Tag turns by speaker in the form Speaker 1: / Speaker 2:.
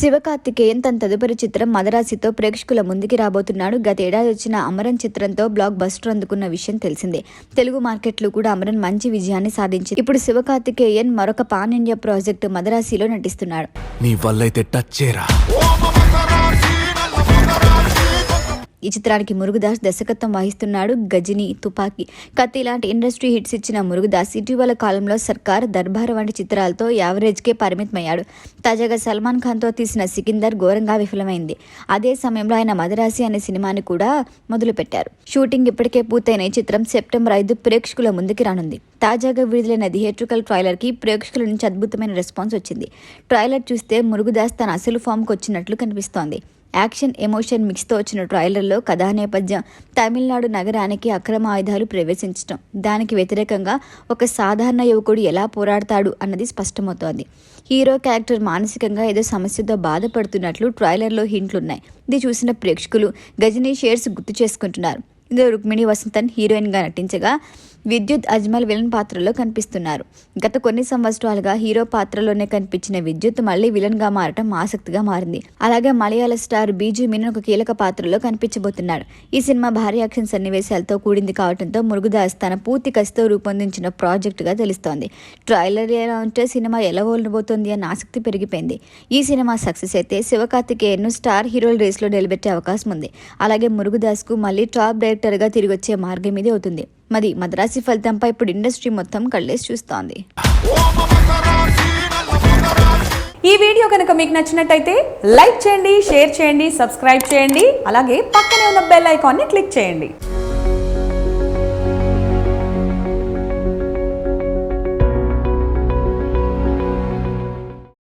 Speaker 1: శివకార్తికేయన్ తన తదుపరి చిత్రం మదరాసితో ప్రేక్షకుల ముందుకి రాబోతున్నాడు. గతేడాది వచ్చిన అమరన్ చిత్రంతో బ్లాక్ బస్టర్ అందుకున్న విషయం తెలిసిందే. తెలుగు మార్కెట్లో కూడా అమరన్ మంచి విజయాన్ని సాధించింది. ఇప్పుడు శివకార్తికేయన్ మరొక పాన్ ఇండియా ప్రాజెక్ట్ మదరాసిలో నటిస్తున్నాడు.
Speaker 2: నీ వల్లైతే టచ్ చేయరా.
Speaker 1: ఈ చిత్రానికి మురుగదాస్ దర్శకత్వం వహిస్తున్నాడు. గజని, తుపాకీ, కత్తి లాంటి ఇండస్ట్రీ హిట్స్ ఇచ్చిన మురుగదాస్ ఇటీవల కాలంలో సర్కార్, దర్బార్ వంటి చిత్రాలతో యావరేజ్కే పరిమితమయ్యాడు. తాజాగా సల్మాన్ ఖాన్తో తీసిన సికిందర్ ఘోరంగా విఫలమైంది. అదే సమయంలో ఆయన మదరాసి అనే సినిమాని కూడా మొదలుపెట్టారు. షూటింగ్ ఇప్పటికే పూర్తయిన ఈ చిత్రం సెప్టెంబర్ 5 ప్రేక్షకుల ముందుకి రానుంది. తాజాగా విడుదలైన థియేట్రికల్ ట్రైలర్ కి ప్రేక్షకుల నుంచి అద్భుతమైన రెస్పాన్స్ వచ్చింది. ట్రైలర్ చూస్తే మురుగదాస్ తన అసలు ఫామ్కి వచ్చినట్లు కనిపిస్తోంది. యాక్షన్, ఎమోషన్ మిక్స్తో వచ్చిన ట్రైలర్లో కథా నేపథ్యం తమిళనాడు నగరానికి అక్రమ ఆయుధాలు ప్రవేశించడం, దానికి వ్యతిరేకంగా ఒక సాధారణ యువకుడు ఎలా పోరాడతాడు అన్నది స్పష్టమవుతోంది. హీరో క్యారెక్టర్ మానసికంగా ఏదో సమస్యతో బాధపడుతున్నట్లు ట్రైలర్లో హింట్లున్నాయి. ఇది చూసిన ప్రేక్షకులు గజనీ షేడ్స్ గుర్తు చేసుకుంటున్నారు. ఇందులో రుక్మిణి వసంతన్ హీరోయిన్గా నటించగా విద్యుత్ అజ్మల్ విలన్ పాత్రలో కనిపిస్తున్నారు. గత కొన్ని సంవత్సరాలుగా హీరో పాత్రలోనే కనిపించిన విద్యుత్ మళ్లీ విలన్గా మారటం ఆసక్తిగా మారింది. అలాగే మలయాళ స్టార్ బీజు మీనన్ ఒక కీలక పాత్రలో కనిపించబోతున్నాడు. ఈ సినిమా భారీ యాక్షన్ సన్నివేశాలతో కూడింది కావడంతో మురుగదాస్ తన పూర్తి కసితో రూపొందించిన ప్రాజెక్టుగా తెలుస్తోంది. ట్రైలర్ ఎలా ఉంటే సినిమా ఎలా ఉండబోతోంది అన్న ఆసక్తి పెరిగిపోయింది. ఈ సినిమా సక్సెస్ అయితే శివకార్తికేయన్ను స్టార్ హీరోల రేస్లో నిలబెట్టే అవకాశం ఉంది. అలాగే మురుగదాస్కు మళ్లీ టాప్ డైరెక్టర్గా తిరిగి వచ్చే మార్గం ఇదే అవుతుంది. మరి మద్రాసి ఫలితంపై ఇప్పుడు ఇండస్ట్రీ మొత్తం కళ్ళేసి చూస్తోంది.
Speaker 3: ఈ వీడియో కనుక మీకు నచ్చినట్టయితే లైక్ చేయండి, షేర్ చేయండి, సబ్స్క్రైబ్ చేయండి. అలాగే పక్కనే ఉన్న బెల్ ఐకాన్ని క్లిక్ చేయండి.